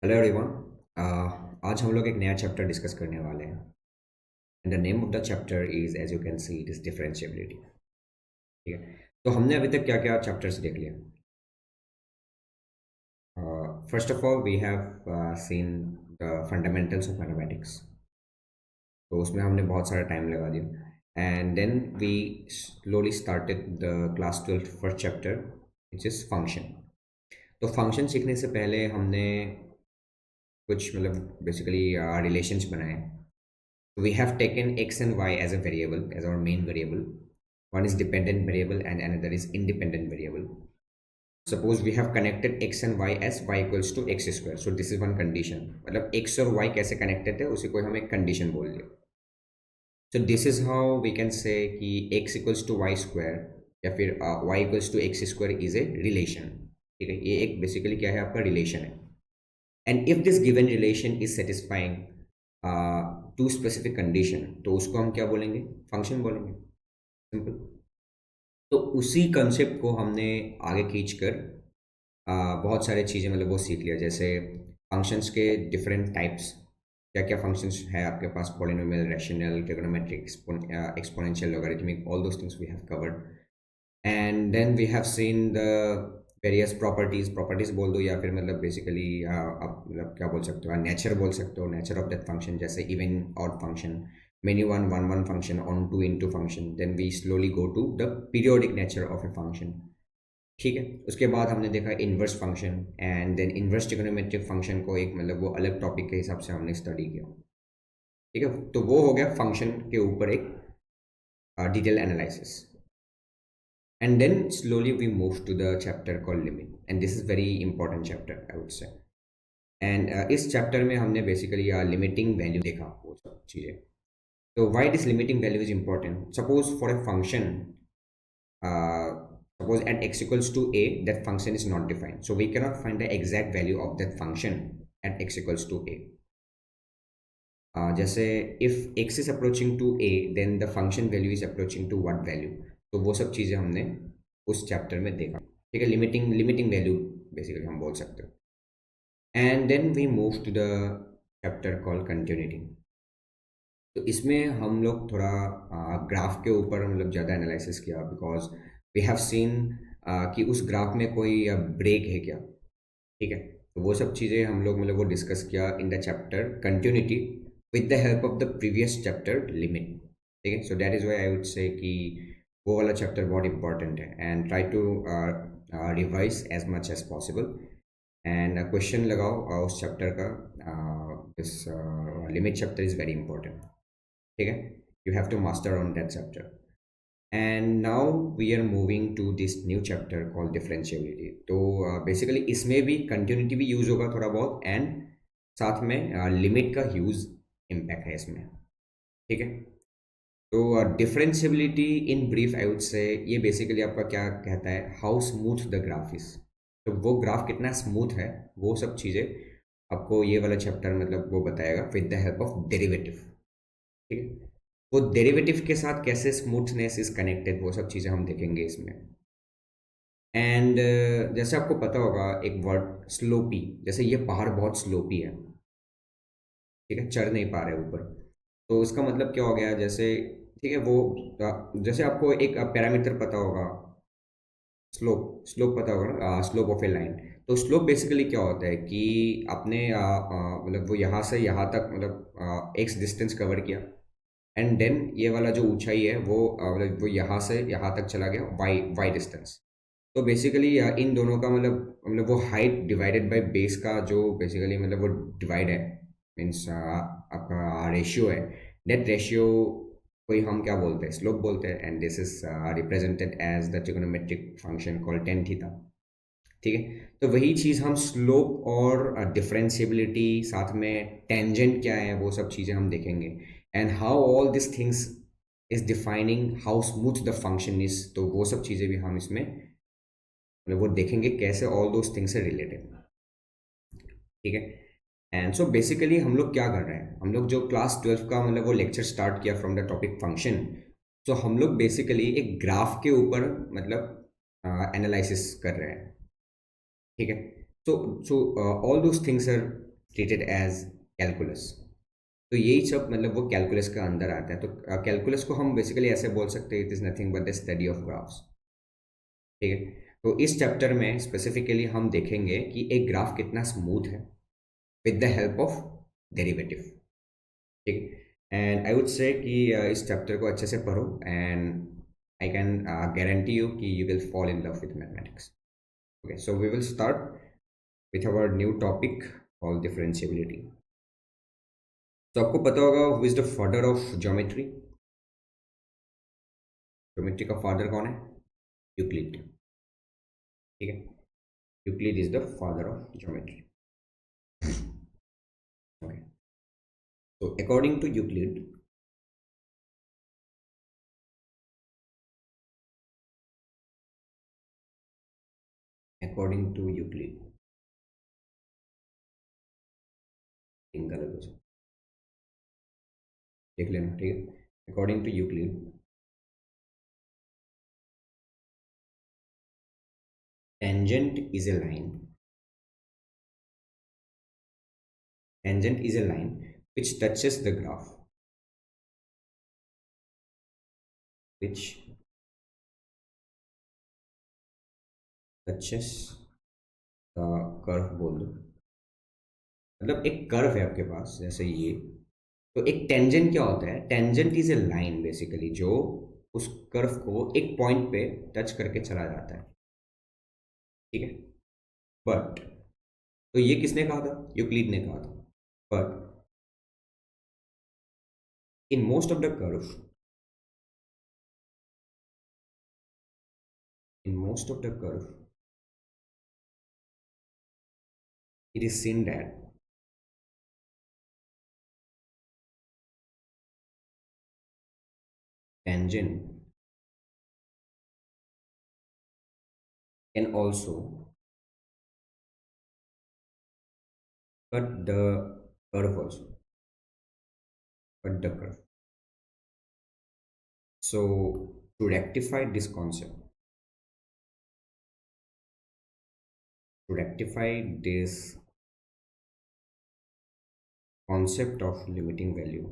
Hello everyone. आज हम लोग एक नया चैप्टर डिस्कस करने वाले हैं and the name of the chapter is as you can see it is differentiability. ठीक है, तो हमने अभी तक क्या क्या चैप्टर्स देख लिया। First of all we have seen the fundamentals of mathematics. तो उसमें हमने बहुत सारा टाइम लगा दिया and then we slowly started the class 12 first chapter which is function. तो फंक्शन सीखने से पहले हमने कुछ मतलब बेसिकली रिलेशंस बनाए। We have taken x and y as a variable, as our main variable. One is dependent variable and another is independent variable. Suppose we have connected x and y as y equals to x square. So this is one condition. मतलब x और y कैसे connected है उसी को हम एक condition बोल दिया. So this is how we can say कि x equals to y square या फिर y equals to x square is a relation. ठीक है, ये एक basically क्या है आपका relation है. And if this given relation is satisfying to specific condition तो उसको हम क्या बोलेंगे, फंक्शन बोलेंगे, सिंपल। तो उसी कंसेप्ट को हमने आगे खींच कर बहुत सारे चीज़ें मतलब वो सीख लिया, जैसे फंक्शंस के डिफरेंट टाइप्स, क्या क्या फंक्शंस है आपके पास, polynomial, rational, trigonometric, exponential, logarithmic, all those things we have covered. And then we have seen the various properties बोल दो या फिर मतलब बेसिकली आप मतलब क्या बोल सकते हो, नेचर बोल सकते हो, नेचर ऑफ दैट फंक्शन, जैसे even odd function, many one one one function, onto into function. Then we slowly go to the periodic nature of a function. ठीक है, उसके बाद हमने देखा inverse function and then inverse trigonometric function को एक मतलब वो अलग टॉपिक के हिसाब से हमने स्टडी किया। ठीक है, तो वो हो गया फंक्शन के ऊपर एक detail analysis. And then slowly we move to the chapter called limit, and this is very important chapter I would say. And इस chapter में हमने basically limiting value देखा, वो सब चीज़ें। So why this limiting value is important? Suppose for a function, uh, suppose at x equals to a, that function is not defined, so we cannot find the exact value of that function at x equals to a. जैसे if x is approaching to a, then the function value is approaching to what value? तो वो सब चीज़ें हमने उस chapter में देखा। ठीक है, लिमिटिंग वैल्यू बेसिकली हम बोल सकते हो। And then we move to the chapter call continuity. तो इसमें हम लोग थोड़ा ग्राफ के ऊपर मतलब ज़्यादा एनालिसिस किया, बिकॉज वी हैव सीन कि उस ग्राफ में कोई ब्रेक है क्या। ठीक है, तो वो सब चीज़ें हम लोग मतलब वो डिस्कस किया in the chapter continuity with the help of the previous chapter limit. ठीक है, so that is why I would say कि वो वाला चैप्टर बहुत इंपॉर्टेंट है and try to revise as much as possible and question लगाओ उस chapter का। This limit chapter is very important. ठीक है, you have to master on that chapter. And now we are moving to this new chapter call differentiability. तो basically इसमें भी continuity भी use होगा थोड़ा बहुत एंड साथ में लिमिट का ह्यूज इम्पैक्ट है इसमें। ठीक है, तो differentiability in brief I would से ये बेसिकली आपका क्या कहता है, how smooth the graph is. तो वो ग्राफ कितना स्मूथ है वो सब चीज़ें आपको ये वाला चैप्टर मतलब वो बताएगा with the help of derivative. ठीक है, वो डेरिवेटिव के साथ कैसे स्मूथनेस इज कनेक्टेड वो सब चीज़ें हम देखेंगे इसमें। एंड जैसे आपको पता होगा एक वर्ड स्लोपी, जैसे ये पहाड़ बहुत स्लोपी है, ठीक है, चढ़ नहीं पा रहे ऊपर, तो इसका मतलब क्या हो गया, जैसे ठीक है वो जैसे आपको एक पैरामीटर पता होगा, स्लोप पता होगा ना, स्लोप ऑफ ए लाइन। तो स्लोप बेसिकली क्या होता है कि आपने मतलब वो यहाँ से यहाँ तक मतलब एक्स डिस्टेंस कवर किया एंड देन ये वाला जो ऊंचाई है वो मतलब वो यहाँ से यहाँ तक चला गया वाई डिस्टेंस। तो बेसिकली इन दोनों का मतलब वो हाइट डिवाइडेड बाय बेस का जो बेसिकली मतलब वो डिवाइड है, मीन्स आपका रेशियो है, दैट रेशियो कोई हम क्या बोलते हैं, स्लोप बोलते हैं। And this is represented as the trigonometric function called tan theta. ठीक है, तो वही चीज़ हम स्लोप और डिफरेंशिएबिलिटी साथ में टेंजेंट क्या है वो सब चीज़ें हम देखेंगे and how all this things is defining how smooth the function is. तो वो सब चीज़ें भी हम इसमें मतलब वो देखेंगे कैसे ऑल दोज थिंग्स से रिलेटेड। ठीक है, एंड सो बेसिकली हम लोग क्या कर रहे हैं, हम लोग जो क्लास 12 का मतलब वो लेक्चर स्टार्ट किया फ्रॉम द टॉपिक फंक्शन, तो हम लोग बेसिकली एक ग्राफ के ऊपर मतलब एनालिसिस कर रहे हैं। ठीक है, so all those things are treated as calculus. तो यही सब मतलब वो कैलकुलस के अंदर आता है। तो कैलकुलस को हम बेसिकली ऐसे बोल सकते हैं, it is nothing but the study of graphs. ठीक है। तो इस चैप्टर में स्पेसिफिकली हम देखेंगे कि एक ग्राफ कितना स्मूथ है with the help of derivative. ठीक। एंड आई वुड से कि इस चैप्टर को अच्छे से पढ़ो and I can guarantee you कि you will fall in love with mathematics. Okay, so we will start with our new topic called differentiability. तो आपको पता होगा who is the father of geometry. Geometry का फादर कौन है? Euclid. ठीक है, Euclid is the father of geometry. Okay, so according to Euclid, according to Euclid, गलत हो सकता, देख लेना। ठीक है, according to Euclid, tangent is a line. Tangent is a line which touches the graph, which touches the curve बोल दो। मतलब एक कर्व है आपके पास जैसे ये, तो एक टेंजेंट क्या होता है? Tangent is a line basically जो उस कर्व को एक पॉइंट पे टच करके चला जाता है। ठीक है, बट तो ये किसने कहा था? यूक्लिड ने कहा था। But in most of the curve, in most of the curve, it is seen that tangent can also cut the curve also, cut the curve. So to rectify this concept, to rectify this concept of limiting value,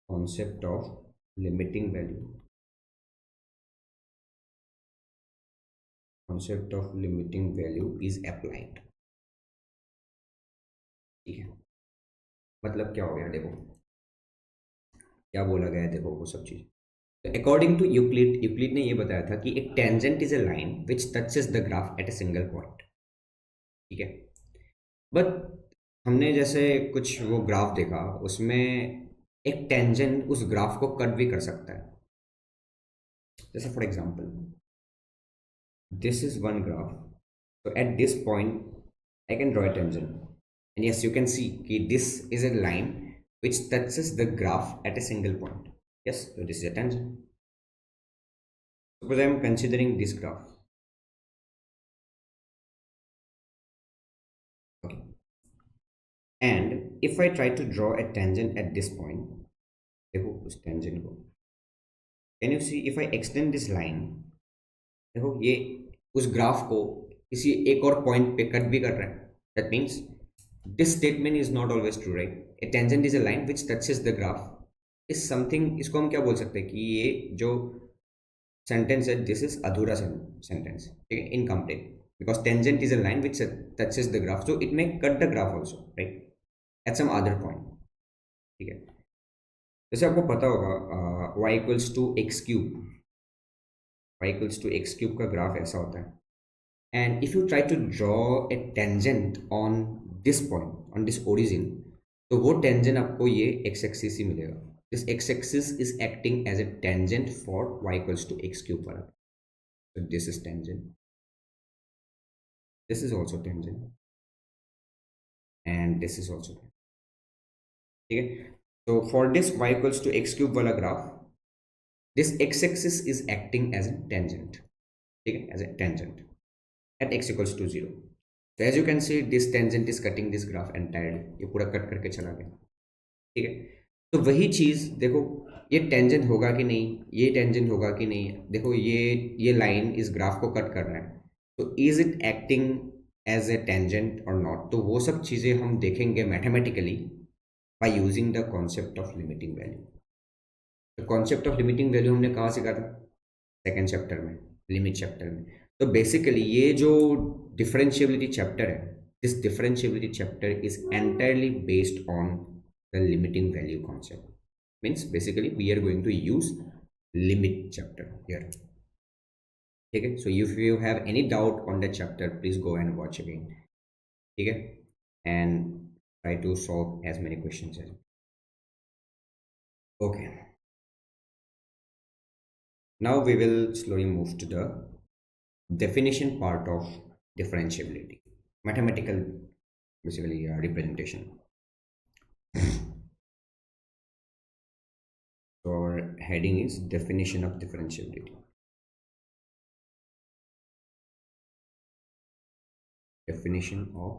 concept of limiting value, concept of limiting value is applied। ठीक है, मतलब क्या हो गया देखो, क्या बोला गया है देखो वो सब चीज। अकॉर्डिंग टू यूक्लिड, यूक्लिड ने ये बताया था कि एक tangent is a line which touches the graph at a single point. ठीक है, बट हमने जैसे कुछ वो ग्राफ देखा, उसमें एक टेंजेंट उस ग्राफ को कट भी कर सकता है। जैसे for example this is one graph, so at this point I can draw a tangent, and yes, you can see कि this is a line which touches the graph at a single point. Yes, so this is a tangent. Suppose I am considering this graph. Okay, and if I try to draw a tangent at this point, देखो उस tangent को, can you see if I extend this line, देखो ये उस graph को किसी एक और पॉइंट पे कट भी कर रहा है। That means this statement is not always true, right? A tangent is a line which touches the graph is something, इसको हम क्या बोल सकते हैं कि ये जो सेंटेंस है दिस इज अधूरा सेंटेंस। ठीक है, incomplete, because tangent is a line which touches the graph, so it may cut the graph also, right, at some other point. ठीक है, जैसे आपको पता होगा y equals to X cube, y equals to X cube का graph ऐसा होता है। And if you try to draw a tangent on this point, on this origin, तो वो tangent आपको ये x axis ही मिलेगा। This x axis is acting as a tangent for y equals to x cube वाला। So this is tangent, this is also tangent, and this is also tangent। ठीक है, so for this y equals to x cube वाला graph, this x axis is acting as a tangent। ठीक है, as a tangent at x equals to 0। So as you can see this tangent is cutting this graph entirely, ये पूरा cut करके चला गया। ठीक है, तो वही चीज़ देखो, ये टेंजेंट होगा कि नहीं, ये टेंजेंट होगा कि नहीं। देखो ये लाइन इस ग्राफ को कट कर रहा है, तो is it acting as a tangent और नॉट, तो वो सब चीज़ें हम देखेंगे mathematically by using the concept of limiting value. तो कॉन्सेप्ट ऑफ लिमिटिंग वैल्यू हमने कहाँ सीखा था? सेकेंड चैप्टर में, लिमिट चैप्टर में। तो बेसिकली ये जो डिफरेंशिएबिलिटी चैप्टर है, this differentiability chapter is entirely based on the limiting value concept. Means basically we are going to use limit chapter here. ठीक है, so if you have any doubt on the chapter please go and watch again. ठीक है, and try to solve as many questions as. Okay, now we will slowly move to the definition part of differentiability, mathematical basically representation. So our heading is definition of differentiability. Definition of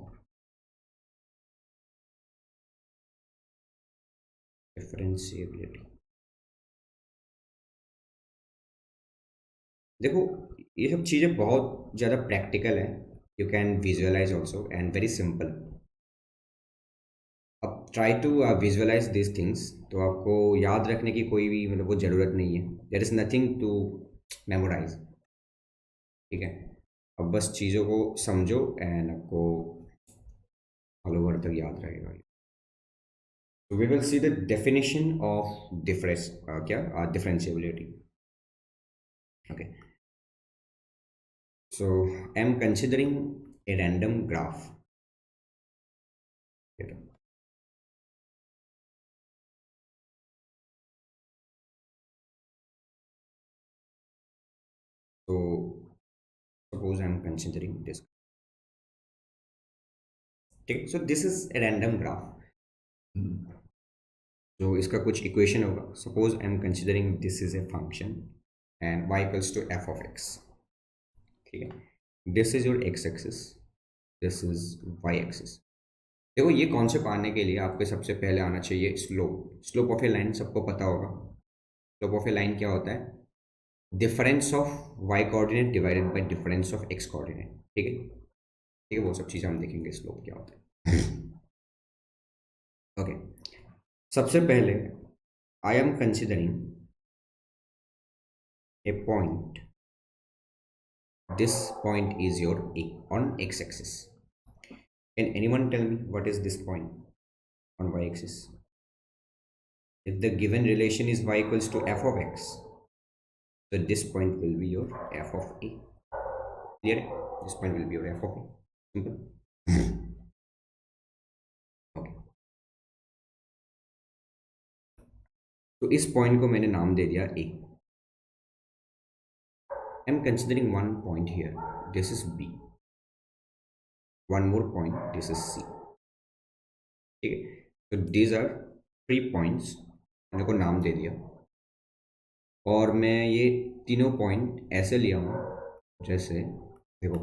differentiability. देखो, ये सब चीज़ें बहुत ज़्यादा practical है, you can visualise also and very simple. अब try to visualise this things, तो आपको याद रखने की कोई भी मतलब वो ज़रूरत नहीं है, there is nothing to memorise. ठीक है, अब बस चीज़ों को समझो एंड आपको ऑल ओवर तक याद रहेगा। So we will see the definition of difference, क्या differentiability. Okay. So I am considering a random graph. Here. So suppose I am considering this. Okay. So this is a random graph. So इसका कुछ equation होगा. Suppose I am considering this is a function and y equals to f of x. ठीक है. This is your x axis. This is y axis. देखो, ये concept आने के लिए आपके सबसे पहले आना चाहिए slope. Slope of a line सबको पता होगा। स्लोप ऑफ ए लाइन क्या होता है? Difference of Y coordinate divided by difference of x coordinate. ठीक है, ठीक है, वो सब चीज़ें हम देखेंगे स्लोप क्या होता है। ओके, सबसे पहले I am considering a point, this point is your A on X axis. Can anyone tell me what is this point on y-axis? If the given relation is y equals to f of x, so this point will be your f of a. Clear? This point will be your f of a. Simple. Okay. तो इस point को मैंने नाम दे दिया a. I am considering one point here. This is b. One more point. This is c. ठीक है, तो these are 3 points. मैंने को नाम दे दिया और मैं ये तीनों पॉइंट ऐसे लिया हूँ जैसे, देखो,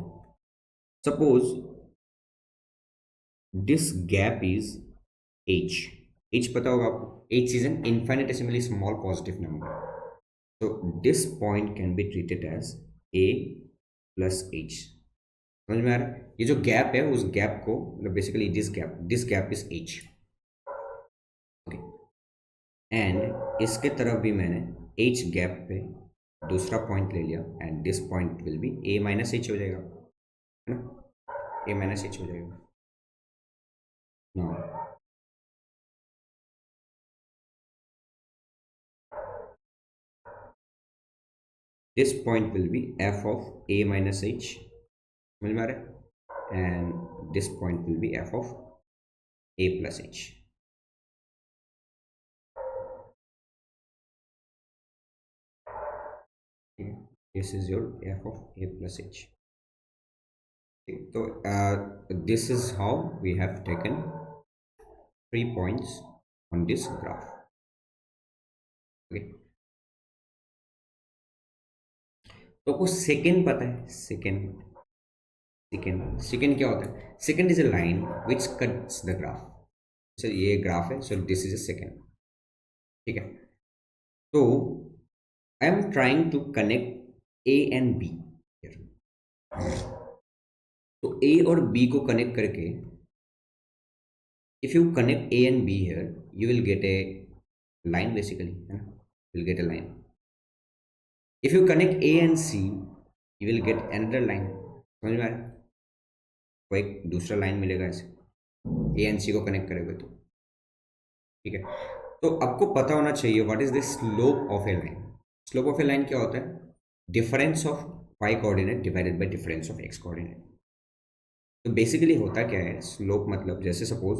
suppose this gap is h. h पता होगा आपको, h is an infinitesimally small positive number, so this point can be treated as a plus h. समझ में आ रहा है? ये जो गैप है उस गैप को मतलब basically this gap is h. Okay, and इसके तरफ भी मैंने h गैप पे दूसरा पॉइंट ले लिया and this point will be a minus h हो जाएगा, है ना? a माइनस h हो जाएगा। Now this point will be f of a minus h, समझ में आ रहा है? And this point will be f of a plus h. Okay. This is your f of a plus h. Okay. So this is how we have taken 3 points on this graph. Okay. तो आपको second पता है? Second क्या होता है? Secant is a line which cuts the graph. Sir ये graph है, so this is a secant. ठीक है, तो I am trying to connect A and B. तो ए और बी को कनेक्ट करके, if you connect A and B here, you will get a line basically, है ना, will get a line. If you connect A and C, you will get another line. समझ में आ रहा है? वो एक दूसरा लाइन मिलेगा ऐसे, ए एंड सी को कनेक्ट करेंगे तो, ठीक है। तो आपको पता होना चाहिए what is the slope of a line. Slope of a line क्या होता है? Difference of Y coordinate divided by difference of x coordinate. तो बेसिकली होता क्या है स्लोप, मतलब जैसे सपोज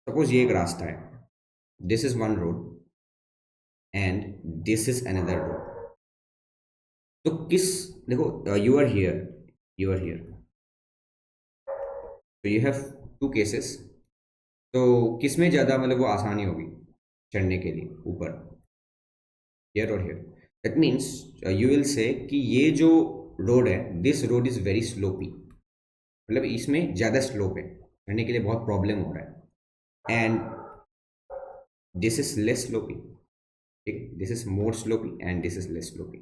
सपोज ये एक रास्ता है, this is one road and this is another road. तो किस, देखो, you are here, you are here, तो यू हैव टू केसेस। तो किस में ज़्यादा मतलब वो आसानी होगी चढ़ने के लिए ऊपर, हियर और here? That means you will say कि ये जो रोड है, this road is very sloppy, मतलब इसमें ज़्यादा स्लोप है, चढ़ने के लिए बहुत प्रॉब्लम हो रहा है। And this is less sloppy, ठीक, this is more sloppy and this is less sloppy.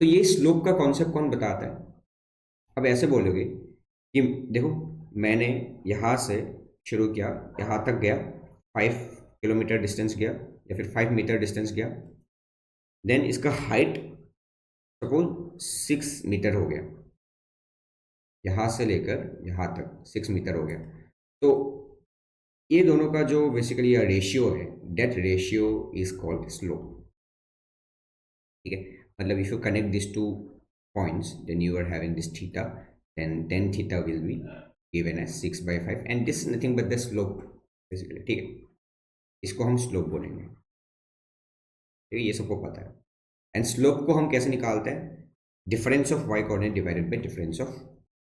तो ये स्लोप का कॉन्सेप्ट कौन बताता है? अब ऐसे बोलोगे कि देखो, मैंने यहाँ से शुरू किया, यहाँ तक गया, 5 किलोमीटर डिस्टेंस गया या फिर 5 मीटर डिस्टेंस गया, देन इसका हाइट सपोज 6 मीटर हो गया, यहाँ से लेकर यहाँ तक 6 मीटर हो गया। तो ये दोनों का जो बेसिकली रेशियो है, that ratio is called slope, ठीक है। मतलब if you connect this two points, then you are having this theta, then tan theta will be given as 6/5 and this is nothing but the slope basically, ठीक है। इसको हम slope बोलेंगे, ठीक है, ये सबको पता है। एंड स्लोप को हम कैसे निकालते हैं? Difference of Y coordinate divided by difference of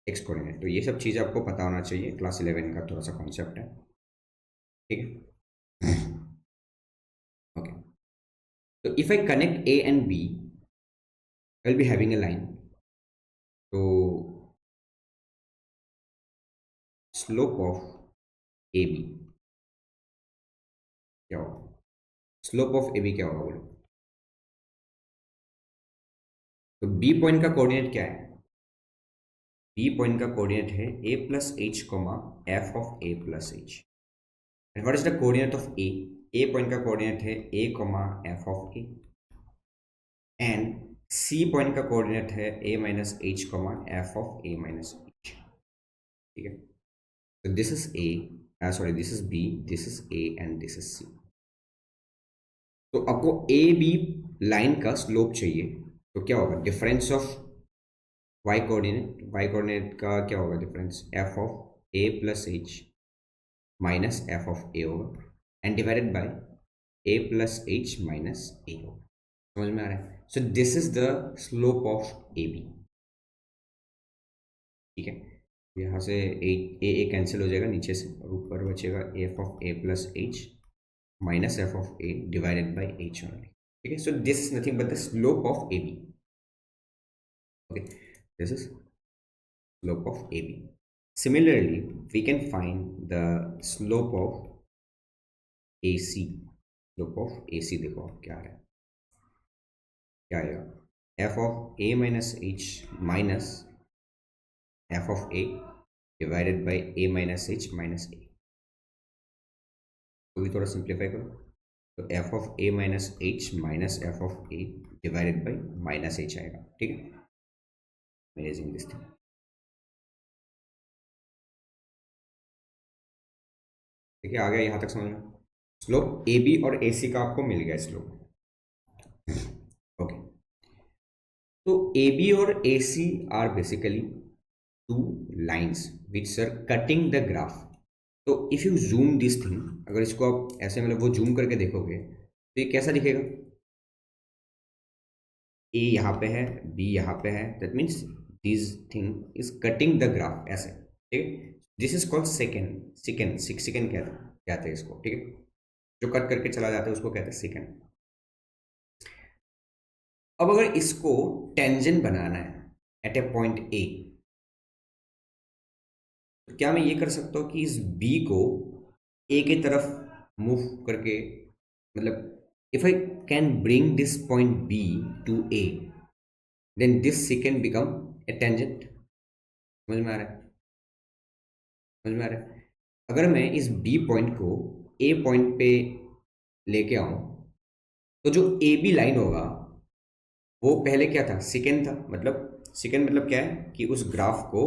x coordinate. तो ये सब चीज़ आपको पता होना चाहिए, क्लास 11 का थोड़ा सा कॉन्सेप्ट है, ठीक है। ओके, तो if I connect A and B, I will be having a line. तो स्लोप ऑफ ए बी क्या होगा? स्लोप ऑफ ए बी क्या होगा बोलो? तो बी पॉइंट का कोऑर्डिनेट क्या है? बी पॉइंट का कोऑर्डिनेट है a plus H comma F of a plus H. And what is the coordinate of a? a point का कोऑर्डिनेट है a comma F of a। And c point का coordinate है a minus H comma F of a minus H, ठीक है। तो this is a, sorry this is b, this is a and this is c। तो आपको A B line का slope चाहिए, तो क्या होगा? Difference of Y coordinate, Y coordinate का क्या होगा difference? F of A plus H minus F of A होगा, and divided by A plus H minus A होगा। समझ में आ रहा है? So this is the slope of A B, ठीक है। यहाँ से ए कैंसिल हो जाएगा नीचे से, और ऊपर बचेगा F of A plus H minus F of A divided by H only, ठीक है। So this is nothing but the slope of A B, okay, this is slope of AB. Similarly, we can find the slope of AC. Slope of AC देखो आप क्या है, क्या आएगा? f of a minus h minus f of a divided by a minus h minus a। तो भी थोड़ा simplify करो, तो f of a minus h minus f of a divided by minus h आएगा, ठीक है। Managing this thing, ठीक है, आ गया यहाँ तक समझ में? स्लोप ए बी और ए सी का आपको मिल गया स्लोप, ओके। तो ए बी और A C are basically two lines which are cutting the graph. तो if you zoom this thing, अगर इसको आप ऐसे मतलब वो जूम करके देखोगे तो ये कैसा दिखेगा? ए यहाँ पे है, बी यहाँ पे है, that means this thing is cutting the graph ऐसे, ठीक। This is called second, second कहते हैं इसको, ठीक है। जो कट करके चला जाता है उसको कहते हैं सेकेंड। अब अगर इसको टेंजेंट बनाना है एट ए पॉइंट ए, तो क्या मैं ये कर सकता हूँ कि इस बी को ए की तरफ मूव करके, मतलब if I can bring this point B to A, then this secant become a tangent, समझ में आ रहा है? समझ में आ रहा है? अगर मैं इस बी पॉइंट को ए पॉइंट पे लेके आऊं, तो जो ए बी लाइन होगा वो पहले क्या था, सेकेंड था। मतलब सेकेंड मतलब क्या है कि उस ग्राफ को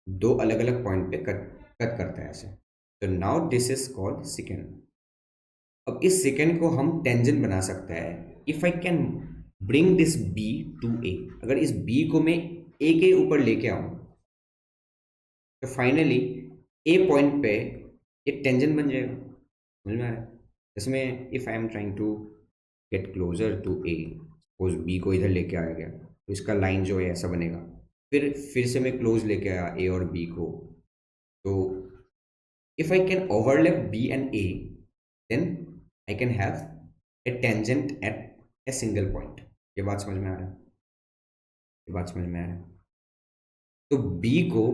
दो अलग अलग पॉइंट पे कट कट करता है ऐसे। तो now this is called secant. अब इस सेकेंड को हम टेंजेंट बना सकते हैं if I can bring this B to A. अगर इस बी को मैं ए के ऊपर लेके आऊं, तो फाइनली ए पॉइंट पे ये टेंजेंट बन जाएगा। समझ में आ रहा है? इसमें if I am trying to get closer to A, suppose B को इधर लेके आया गया, तो इसका लाइन जो है ऐसा बनेगा। फिर से मैं क्लोज लेके आया ए और बी को, तो if I can overlap B and A, then I can have a tangent at a single point। ये बात समझ में आ रहा है? ये बात समझ में आ रहा है? तो B को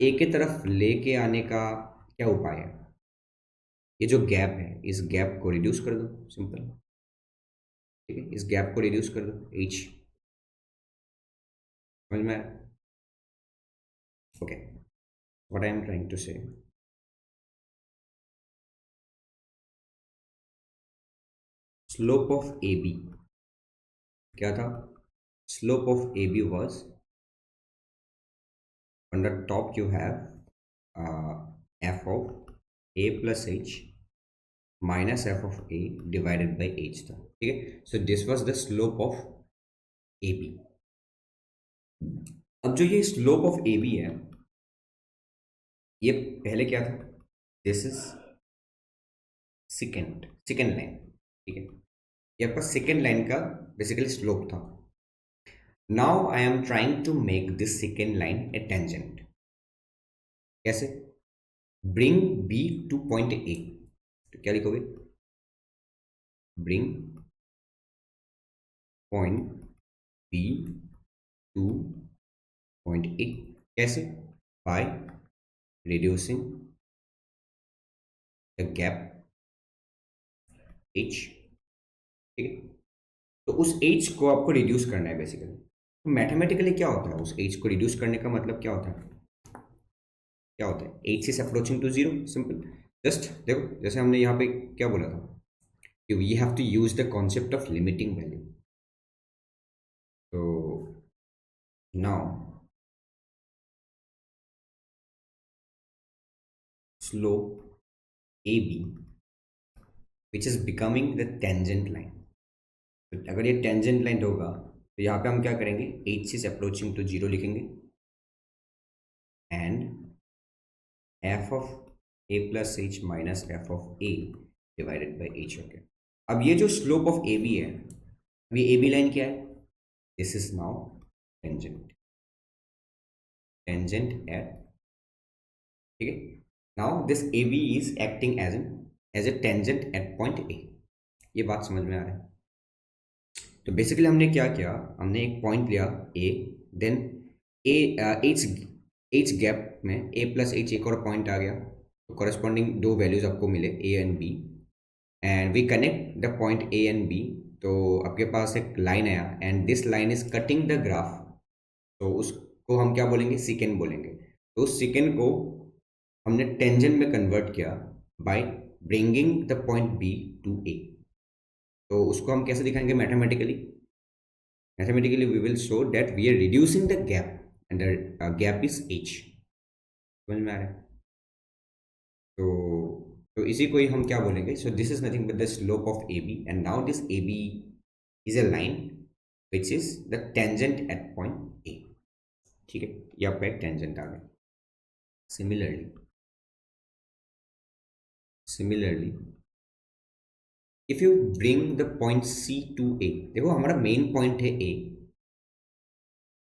A के तरफ लेके आने का क्या उपाय है? ये जो गैप है, इस गैप को रिड्यूस कर दो, सिंपल। ठीक है, इस गैप को रिड्यूस कर दो, H। समझ में आ रहा है? Okay, what I am trying to say, slope of A B क्या था? Slope of A B was, on the top you have f of a plus h minus f of a divided by h था। ठीक है, so this was the slope of ab। अब जो ये slope of ab है, ये पहले क्या था? This is secant line. ठीक है, ये आपका सेकेंड लाइन का बेसिकली स्लोप था। Now I am trying to make this secant line a tangent. कैसे? Bring B to point A. तो क्या लिखोगे? Bring point B to point A. कैसे? By reducing the gap H. ठीक है, तो उस एच को आपको रिड्यूस करना है बेसिकली। तो मैथमेटिकली क्या होता है, उस एच को रिड्यूस करने का मतलब क्या होता है? क्या होता है? H is approaching to zero, simple. Just देखो, जैसे हमने यहाँ पे क्या बोला था कि we have to use the concept of limiting value. तो now slope A B which is becoming the tangent line. तो अगर ये टेंजेंट लाइन होगा, तो यहाँ पे हम क्या करेंगे? H is approaching to zero लिखेंगे, and F of A plus H minus F of A divided by H. Okay, अब ये जो स्लोप ऑफ ए बी है, अभी ए बी लाइन क्या है? This is now tangent, tangent at. ठीक है, now this A B is acting as a tangent at point A. ये बात समझ में आ रहा है? तो बेसिकली हमने क्या किया, हमने एक पॉइंट लिया A, then A H H gap में ए प्लस एच एक और पॉइंट आ गया, तो कॉरेस्पॉन्डिंग दो वैल्यूज आपको मिले A and B, and we connect the point A and B. तो आपके पास एक लाइन आया, and this line is cutting the graph. तो उसको हम क्या बोलेंगे? सिकेंड बोलेंगे। तो उस सिकेंड को हमने टेंजेंट में कन्वर्ट किया by bringing the point B to A. तो उसको हम कैसे दिखाएंगे mathematically? Mathematically, we will show that we are reducing the gap, and the gap is h। समझ में आ रहा है? तो इसी को ही हम क्या बोलेंगे? So this is nothing but the slope of A B, and now this A B is a line which is the tangent at point A. ठीक है, ये आपका एक टेंजेंट आ गया। Similarly if you bring the point C to A, देखो हमारा main point है ए,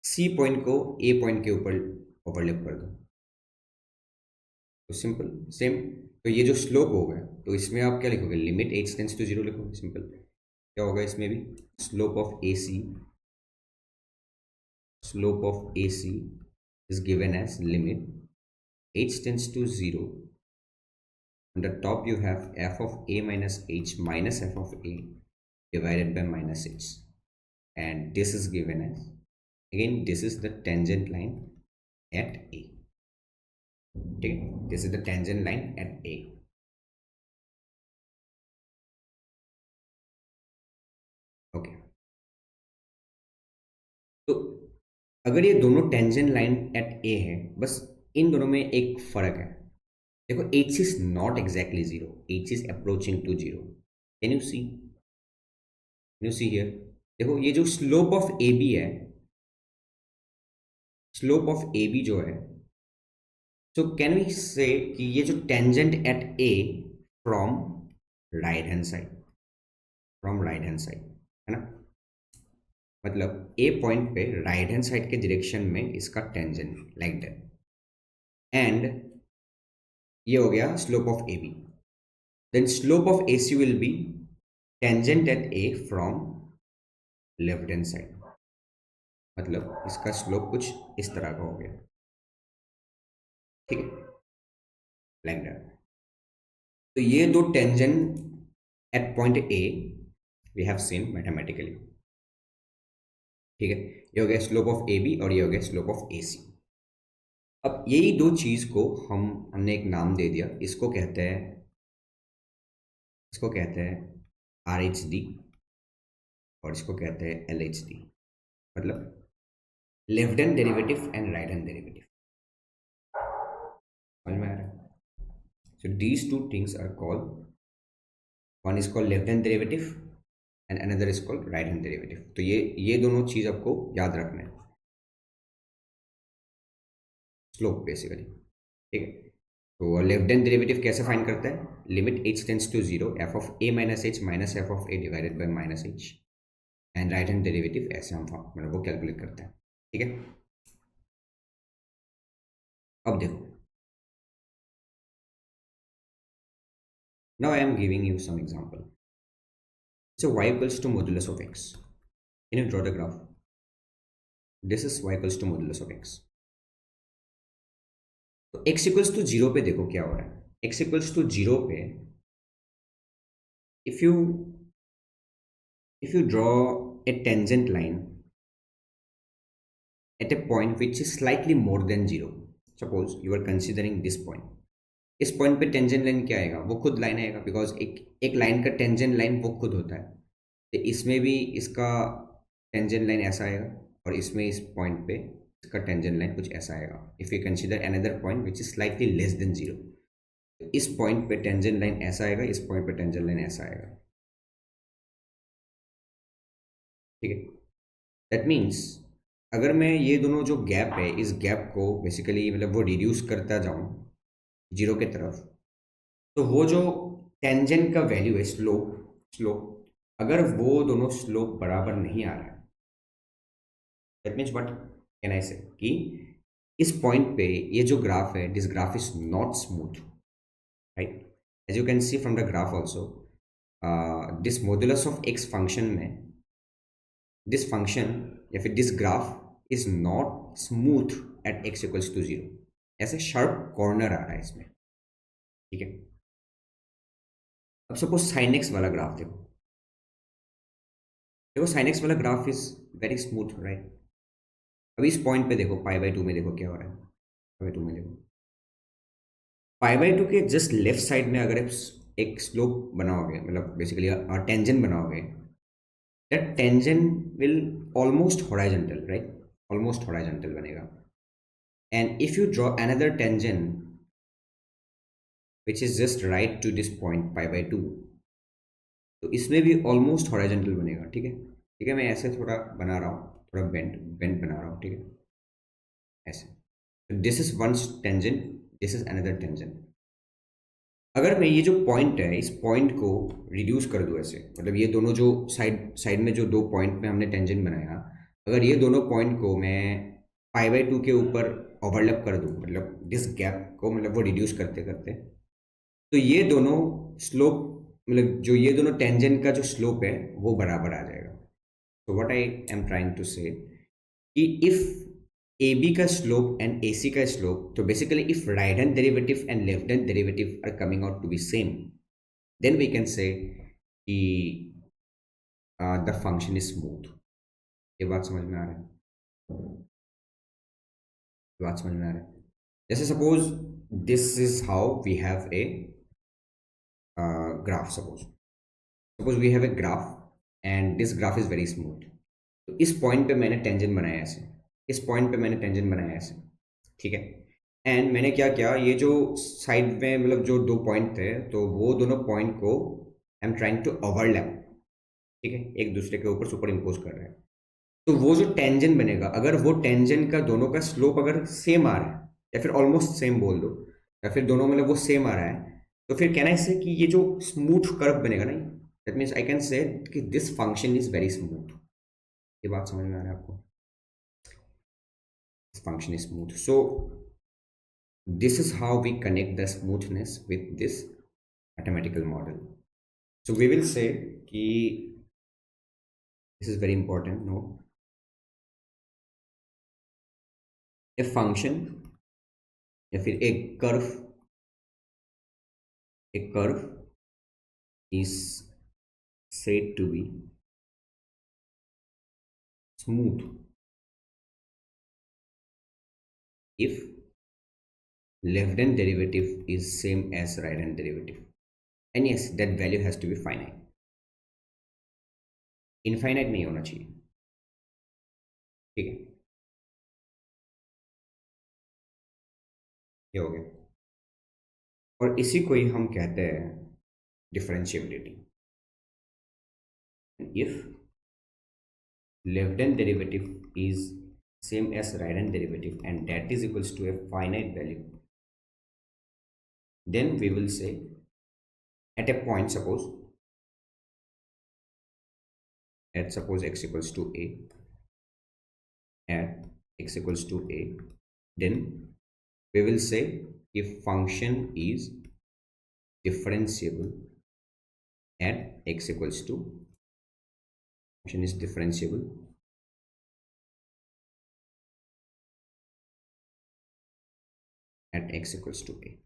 सी पॉइंट को ए पॉइंट के ऊपर ओवरलैप कर दो, तो सिंपल सेम। तो ये जो स्लोप होगा, तो इसमें आप क्या लिखोगे? Limit H tends to zero लिखोगे, सिंपल। क्या होगा इसमें भी? Slope of A C, slope of A C is given as limit h tends to 0, on the top you have f of a minus h minus f of a divided by minus h, and this is given as, again this is the tangent line at A. ठीक है, this is the tangent line at A. Okay, तो अगर ये दोनों tangent line at ए है, बस इन दोनों में एक फर्क है. देखो, h is not exactly zero, h is approaching to zero. Can you see here? देखो, ये जो स्लोप ऑफ ए बी है, स्लोप ऑफ ए बी जो है, सो कैन वी से कि ये जो tangent at A from right hand side, from right hand side, है ना? मतलब ए पॉइंट पे राइट हैंड साइड के डायरेक्शन में इसका टेंजेंट लाइक दैट. एंड ये हो गया slope of A B. Then slope of A C will be tangent at A from left hand side. मतलब इसका स्लोप कुछ इस तरह का हो गया. ठीक है, लाइक दैट. तो ये दो tangent at point A V have scene mathematically. ठीक है, ये हो गया स्लोप ऑफ ए बी और ये हो गया स्लोप ऑफ ए सी. अब यही दो चीज को हमने एक नाम दे दिया. इसको कहते हैं आर एच डी और इसको कहते हैं एल एच डी. मतलब left hand derivative and right hand derivative. समझ में आ रहा है? So these two things are called, one is called left hand derivative and another is called right hand derivative. तो ये दोनों चीज आपको याद रखना है. Slope basically. ठीक है, तो लेफ्ट हैंड डेरिवेटिव कैसे फाइंड करते हैं? Limit H tends to zero, f of a minus h minus F of A divided by minus h. And right hand derivative ऐसे हम मतलब वो कैलकुलेट करते हैं. ठीक है, अब देखो, now I am giving you some example. So y equals to modulus of x. Can you draw the graph? This is y equals to modulus of x. तो x इक्वल्स टू जीरो पे देखो क्या हो रहा है. x equals to zero पे if you draw a tangent line at a point which is slightly more than zero, suppose you are considering this point. इस point पे टेंजेंट लाइन क्या आएगा? वो खुद लाइन आएगा, बिकॉज एक लाइन का टेंजेंट लाइन वो खुद होता है. तो इसमें भी इसका टेंजेंट लाइन ऐसा आएगा और इसमें इस पॉइंट पे इसका टेंजेंट लाइन कुछ ऐसा आएगा. If you consider another point which is slightly less than zero, तो इस पॉइंट पे टेंजेंट लाइन ऐसा आएगा, इस पॉइंट पे टेंजेंट लाइन ऐसा आएगा. ठीक है, दैट मीन्स अगर मैं ये दोनों जो गैप है, इस गैप को बेसिकली मतलब वो रिड्यूस करता जाऊं जीरो के तरफ, तो वो जो टेंजेंट का वैल्यू है, स्लोप अगर वो दोनों स्लोप बराबर नहीं आ रहा है, that means what can I say कि इस पॉइंट पे ये जो ग्राफ है, this graph is not smooth, right? As you can see from the graph also, this modulus of x function में दिस फंक्शन या फिर this graph is not smooth at x equals to zero. ऐसे sharp corner आ रहा है इसमें. ठीक है, अब सपोज साइन एक्स वाला ग्राफ देखो. देखो, साइन एक्स वाला graph is very smooth, right? अभी इस पॉइंट पे देखो, पाई बाई टू में देखो क्या हो रहा है. पाई बाई टू में देखो, पाई बाई टू के जस्ट लेफ्ट साइड में अगर एक स्लोप बनाओगे, मतलब बेसिकली टेंजेंट बनाओगे, that tangent will almost horizontal, right? Almost horizontal बनेगा. And if you draw another tangent which is just right to this point pi by two, तो इसमें भी ऑलमोस्ट हॉराइजॉन्टल बनेगा. ठीक है, ठीक है, मैं ऐसे थोड़ा बना रहा हूँ, थोड़ा बेंड बना रहा हूँ. ठीक है, ऐसे. This is one tangent, this is another tangent. अगर मैं ये जो पॉइंट है, इस पॉइंट को रिड्यूस कर दूँ ऐसे, मतलब ये दोनों जो साइड में जो दो पॉइंट में हमने टेंजेंट बनाया, अगर ये दोनों पॉइंट को मैं पाई बाई टू के ऊपर ओवरलैप कर दूँ, मतलब दिस गैप को मतलब वो रिड्यूस करते करते, तो ये दोनों स्लोप, मतलब जो ये दोनों टेंजेंट का जो स्लोप है वो बराबर आ जाएगा. तो what I am trying to say कि इफ ए बी का स्लोप एंड ए सी का स्लोप, तो basically if right hand derivative and left hand derivative are coming out to be same, then we can say कि the function is smooth. ये बात समझ में आ रहा है? बात समझ में आ रहा है? जैसे suppose this is how we have a graph, suppose we have a graph and this graph is very smooth. तो इस पॉइंट पे मैंने टेंजेंट बनाया ऐसे, इस पॉइंट पे मैंने टेंजेंट बनाया ऐसे, ठीक है। एंड मैंने क्या किया, ये जो साइड में मतलब जो दो पॉइंट थे, तो वो दोनों पॉइंट को I am trying to overlap, ठीक है, एक दूसरे के ऊपर सुपर इम्पोज कर रहे हैं। तो वो जो टेंजेंट बनेगा, अगर वो टेंजेंट का दोनों का स्लोप अगर सेम आ रहा है, या फिर ऑलमोस्ट सेम बोल दो, या फिर दोनों मतलब वो सेम आ रहा है, तो फिर कहना है कि ये जो स्मूथ कर्व बनेगा ना, that means I can say कि this function is very smooth. ये बात समझ में आ रहा है आपको? This function is smooth. So this is how we connect the smoothness with this mathematical model. So we will say कि this is very important. No, a function या फिर a curve is said to be smooth if left hand derivative is same as right hand derivative, and yes, that value has to be finite. Infinite नहीं होना चाहिए, ठीक है। ये हो गया, और इसी को ही हम कहते हैं differentiability. if left hand derivative is same as right hand derivative and that is equals to a finite value, then we will say at a point, suppose x equals to a, at x equals to a, then we will say if function is differentiable at x equals to, function is differentiable at x equals to a।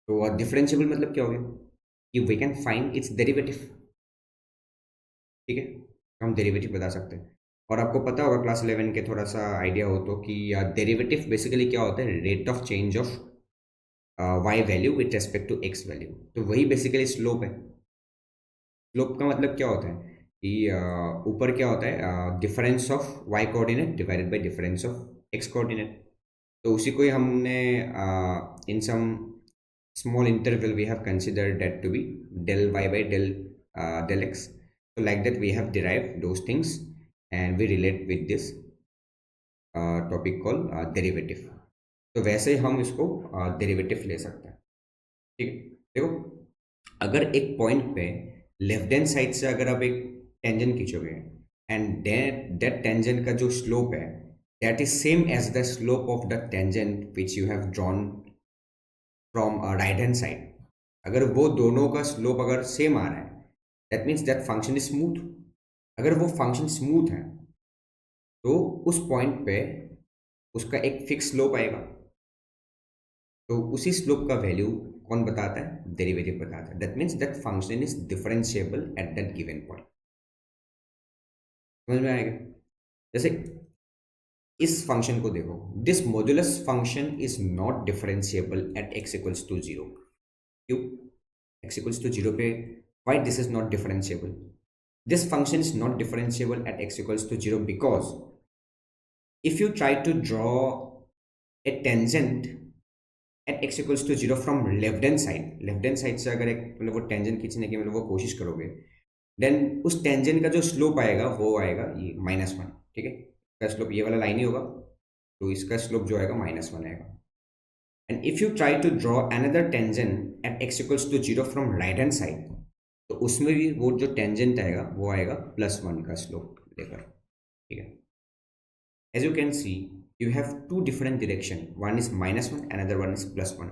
तो differentiable मतलब क्या हो गया कि we can find its derivative, ठीक है, हम derivative बता सकते हैं। और आपको पता होगा क्लास 11 के थोड़ा सा आइडिया हो तो कि डेरिवेटिव बेसिकली क्या होता है, rate of change of y value with respect to x value. तो वही बेसिकली स्लोप है। स्लोप का मतलब क्या होता है कि ऊपर क्या होता है, difference of Y coordinate divided by difference of x coordinate. तो उसी को ही हमने इन सम small interval we have considered that to be del y by del x. So like that we have derived those things and we relate with this topic called derivative. तो वैसे ही हम इसको derivative ले सकते हैं, ठीक है। देखो, अगर एक पॉइंट पे लेफ्ट हैंड साइड से अगर आप एक टेंजेंट खींचोगे एंड दैट टेंजेंट का जो स्लोप है that is same as the slope of the tangent which you have drawn from right hand side, अगर वो दोनों का स्लोप अगर सेम आ रहा है that means that function is smooth. अगर वो फंक्शन स्मूथ है तो उस पॉइंट पे उसका एक फिक्स स्लोप आएगा। तो उसी स्लोप का वैल्यू कौन बताता है, डेरिवेटिव बताता है। That means that function is differentiable at that given point. समझ में आएगा? जैसे इस फंक्शन को देखो, this modulus function is not differentiable at x equals to zero. क्यों? x equals to 0 पे why this is not differentiable? This function is not differentiable at x equals to 0 because if you try to draw a tangent at x equals to 0 from left hand side से अगर एक मतलब वो tangent खींचने की मतलब वो कोशिश करोगे, देन उस टेंजेंट का जो स्लोप आएगा वो आएगा ये -1, ठीक है। इसका स्लोप ये वाला लाइन ही होगा, तो इसका स्लोप जो आएगा -1 आएगा। And if you try to draw another tangent at x equals to 0 from right hand side, तो उसमें भी वो जो टेंजेंट आएगा वो आएगा +1 का स्लोप लेकर, ठीक है। As you can see, you have two different direction. One is -1, another one is +1.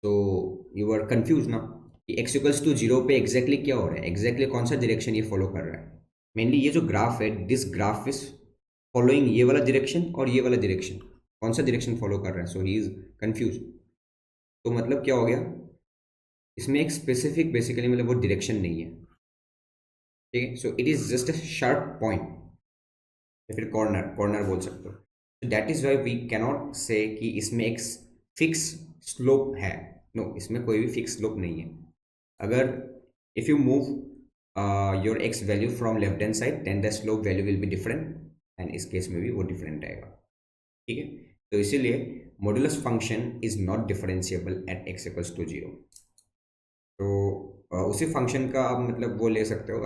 So you are confused now कि x equals to 0 पे exactly क्या हो रहा है, exactly कौन सा direction ये follow कर रहा है। Mainly ये जो ग्राफ है, this graph is following ये वाला direction और ये वाला direction, कौन सा डायरेक्शन फॉलो कर रहा है। सो ही इज कंफ्यूज। तो मतलब क्या हो गया, इसमें एक स्पेसिफिक बेसिकली मतलब वो डायरेक्शन नहीं है, ठीक है। So it is just a sharp point या फिर कॉर्नर कॉर्नर बोल सकते हो। तो that is why we cannot say कि इसमें एक फिक्स स्लोप है। नो, इसमें कोई भी फिक्स स्लोप नहीं है। अगर if you move your x value from left hand side then the slope value will be different, and इस केस में भी वो डिफरेंट आएगा। ठीक है, तो इसीलिए modulus function is not differentiable at x equals to zero. तो उसी फंक्शन का आप मतलब वो ले सकते हो,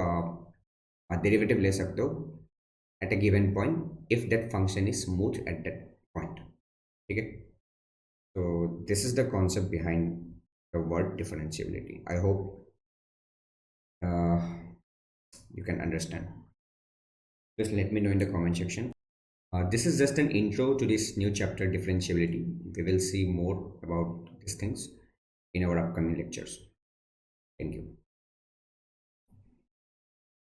डेरिवेटिव ले सकते हो at a given point if that function is smooth at that point. ठीक है, so this is the concept behind the word differentiability. I hope uh, you can understand. Just let me know in the comment section. This is just an intro to this new chapter, differentiability. We will see more about these things in our upcoming lectures. Thank you.